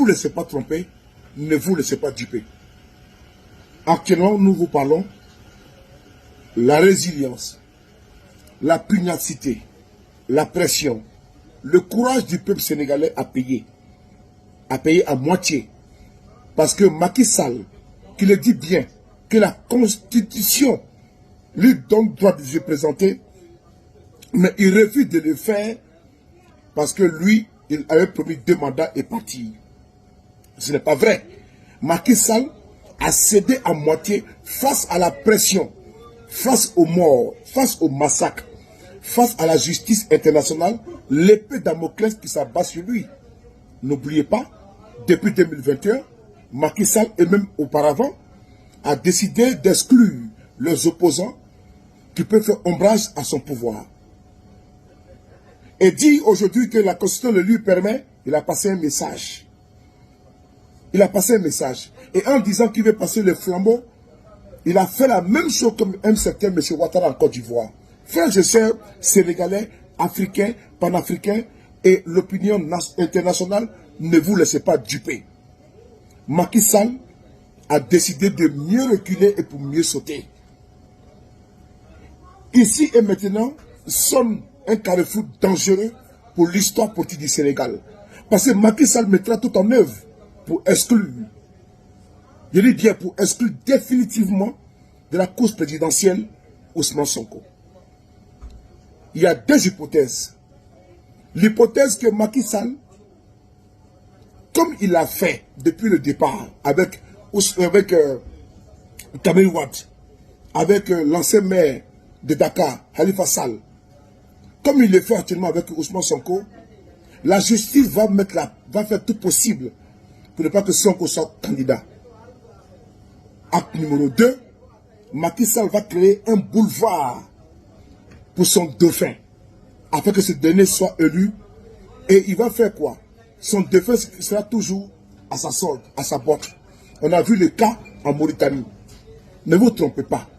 laissez pas tromper, ne vous laissez pas duper. Actuellement, nous vous parlons la résilience, la pugnacité, la pression, le courage du peuple sénégalais à payer à moitié. Parce que Macky Sall, qui le dit bien, que la Constitution lui donne droit de se présenter, mais il refuse de le faire parce que lui, il avait promis 2 mandats et parti. Ce n'est pas vrai. Macky Sall a cédé à moitié face à la pression, face aux morts, face au massacre, face à la justice internationale, l'épée Damoclès qui s'abat sur lui. N'oubliez pas, depuis 2021, Macky Sall et même auparavant a décidé d'exclure les opposants qui peuvent faire ombrage à son pouvoir. Et dit aujourd'hui que la Constitution le lui permet, il a passé un message. Il a passé un message. Et en disant qu'il veut passer le flambeau, il a fait la même chose comme un certain M. Ouattara en Côte d'Ivoire. Frères et sœurs sénégalais, africains, panafricains et l'opinion internationale, ne vous laissez pas duper. Macky Sall a décidé de mieux reculer et pour mieux sauter. Ici et maintenant, sonne un carrefour dangereux pour l'histoire politique du Sénégal. Parce que Macky Sall mettra tout en œuvre pour exclure, je dis bien pour exclure définitivement de la course présidentielle Ousmane Sonko. Il y a 2 hypothèses. L'hypothèse que Macky Sall, comme il l'a fait depuis le départ avec Kamel Wade, avec l'ancien maire de Dakar, Khalifa Sall, comme il le fait actuellement avec Ousmane Sonko, la justice va faire tout possible pour ne pas que Sonko soit candidat. Acte numéro 2, Macky Sall va créer un boulevard pour son dauphin, afin que ce dernier soit élu. Et il va faire quoi? Son dauphin sera toujours à sa solde, à sa botte. On a vu le cas en Mauritanie. Ne vous trompez pas.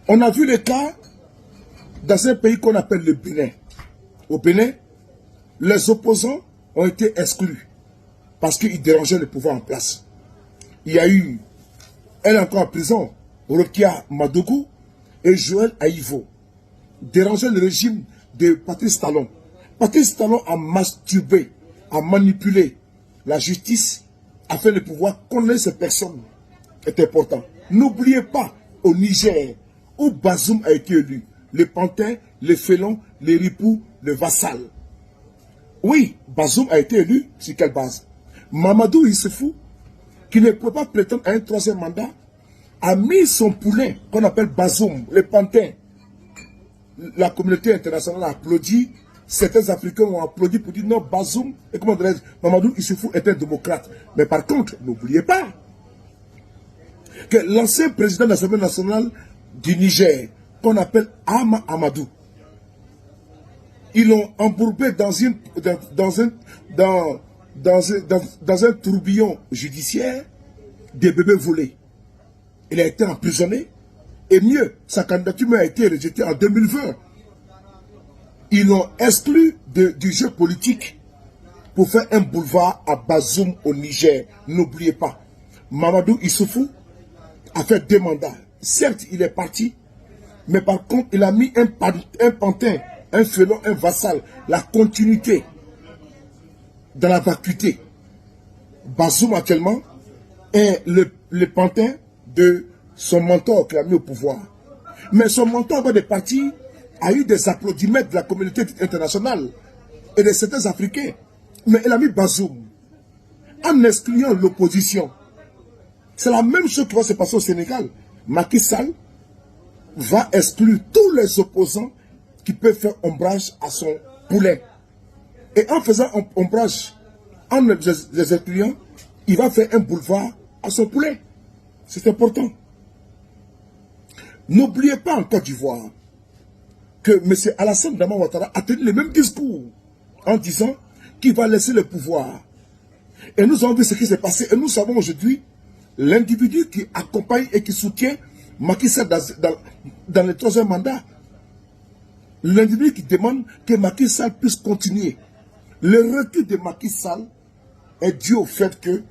On a vu le cas dans un pays qu'on appelle le Bénin. Au Bénin, les opposants ont été exclus parce qu'ils dérangeaient le pouvoir en place. Il y a eu, elle est encore en prison, Rokia Madougou et Joël Aïvo, dérangeaient le régime de Patrice Talon. Patrice Talon a masturbé, a manipulé la justice afin de pouvoir connaître ces personnes. C'est important. N'oubliez pas, au Niger, où Bazoum a été élu, les pantins, les félons, les ripoux, le vassal. Oui, Bazoum a été élu sur quelle base? Mamadou Issoufou, qui ne peut pas prétendre à un 3e mandat, a mis son poulet, qu'on appelle Bazoum, les pantins. La communauté internationale a applaudi, certains Africains ont applaudi pour dire non, Bazoum, et comment dirais-je, Mamadou Issoufou est un démocrate. Mais par contre, n'oubliez pas que l'ancien président de l'Assemblée nationale du Niger, qu'on appelle Ama Amadou, ils l'ont embourbé dans un tourbillon judiciaire des bébés volés. Il a été emprisonné. Et mieux, sa candidature a été rejetée en 2020. Ils l'ont exclu du jeu politique pour faire un boulevard à Bazoum au Niger. N'oubliez pas, Mamadou Issoufou a fait 2 mandats. Certes, il est parti, mais par contre, il a mis un pantin, un félon, un vassal, la continuité dans la vacuité. Bazoum actuellement est le pantin de son mentor qui l'a mis au pouvoir. Mais son mentor avant de partir a eu des applaudissements de la communauté internationale et de certains Africains. Mais il a mis Bazoum en excluant l'opposition. C'est la même chose qui va se passer au Sénégal. Macky Sall va exclure tous les opposants qui peuvent faire ombrage à son poulet. Et en faisant ombrage, en les excluant, il va faire un boulevard à son poulet. C'est important. N'oubliez pas en Côte d'Ivoire que M. Alassane Dramane Ouattara a tenu le même discours en disant qu'il va laisser le pouvoir. Et nous avons vu ce qui s'est passé. Et nous savons aujourd'hui l'individu qui accompagne et qui soutient Macky Sall dans le 3e mandat. L'individu qui demande que Macky Sall puisse continuer. Le recul de Macky Sall est dû au fait que,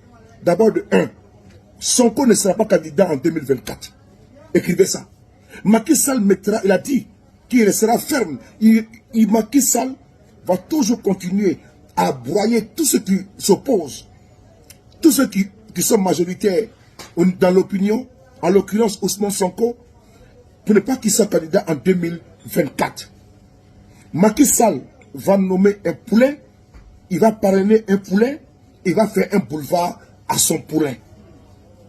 d'abord de 1, Sonko ne sera pas candidat en 2024. Écrivez ça. Macky Sall mettra, il a dit qu'il restera ferme. Macky Sall va toujours continuer à broyer tous ceux qui s'opposent, tous ceux qui sont majoritaires dans l'opinion, en l'occurrence Ousmane Sonko, pour ne pas qu'il soit candidat en 2024. Macky Sall va nommer un poulain, il va parrainer un poulain, il va faire un boulevard à son poulain.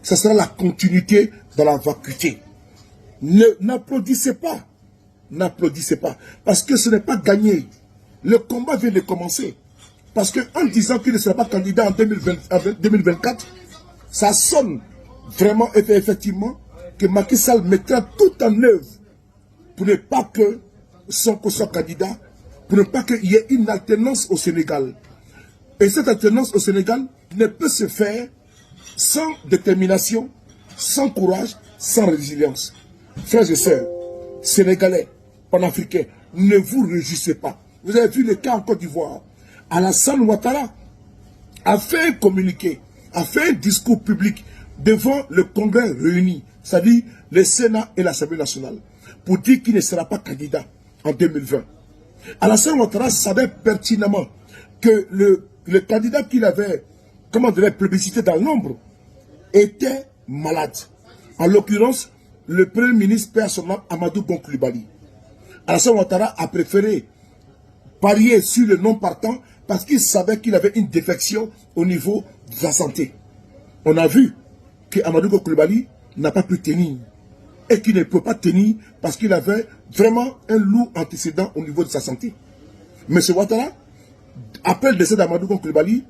Ce sera la continuité dans la vacuité. N'applaudissez pas. N'applaudissez pas. Parce que ce n'est pas gagné. Le combat vient de commencer. Parce qu'en disant qu'il ne sera pas candidat en 2024, ça sonne vraiment effectivement que Macky Sall mettra tout en œuvre pour ne pas que Sonko soit candidat, pour ne pas qu'il y ait une alternance au Sénégal. Et cette alternance au Sénégal ne peut se faire sans détermination, sans courage, sans résilience. Frères et sœurs, Sénégalais, panafricains, ne vous réjouissez pas. Vous avez vu le cas en Côte d'Ivoire. Alassane Ouattara a fait un communiqué, a fait un discours public devant le Congrès réuni, c'est-à-dire le Sénat et l'Assemblée nationale, pour dire qu'il ne sera pas candidat en 2020. Alassane Ouattara savait pertinemment que le candidat qu'il avait, plébiscité dans l'ombre, était malade. En l'occurrence, le Premier ministre père son nom, Amadou Bon Coulibaly. Alassane Ouattara a préféré parier sur le non partant parce qu'il savait qu'il avait une défection au niveau de sa santé. On a vu qu'Amadou Bon Coulibaly n'a pas pu tenir et qu'il ne peut pas tenir parce qu'il avait vraiment un lourd antécédent au niveau de sa santé. M. Ouattara, après le décès d'Amadou Bon Coulibaly,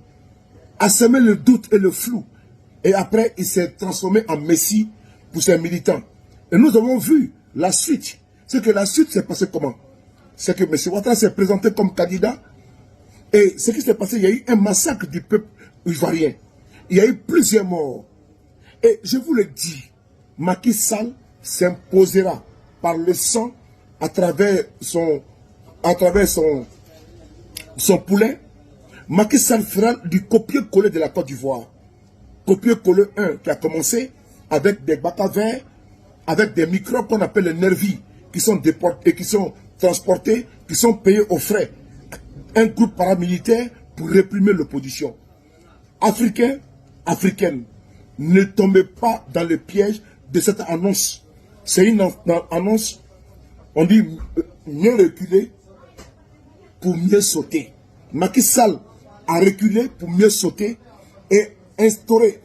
a semé le doute et le flou. Et après, il s'est transformé en messie pour ses militants. Et nous avons vu la suite. C'est que la suite s'est passée comment? C'est que M. Ouattara s'est présenté comme candidat. Et ce qui s'est passé, il y a eu un massacre du peuple ivoirien. Il y a eu plusieurs morts. Et je vous le dis, Macky Sall s'imposera par le sang à travers son poulet. Macky Sall fera du copier-coller de la Côte d'Ivoire. Copier-coller 1 qui a commencé avec des bacs à verre, avec des microbes qu'on appelle les nervis, qui sont déportés, qui sont transportés, qui sont payés aux frais. Un groupe paramilitaire pour réprimer l'opposition. Africains, africaines, ne tombez pas dans le piège de cette annonce. C'est une annonce, on dit mieux reculer pour mieux sauter. Macky Sall a reculé pour mieux sauter et instaurer,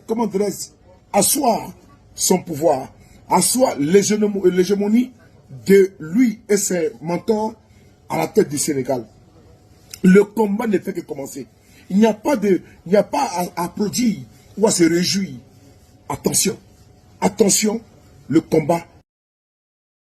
asseoir son pouvoir, asseoir l'hégémonie de lui et ses mentors à la tête du Sénégal. Le combat ne fait que commencer. Il n'y a pas à applaudir ou à se réjouir. Attention, attention, le combat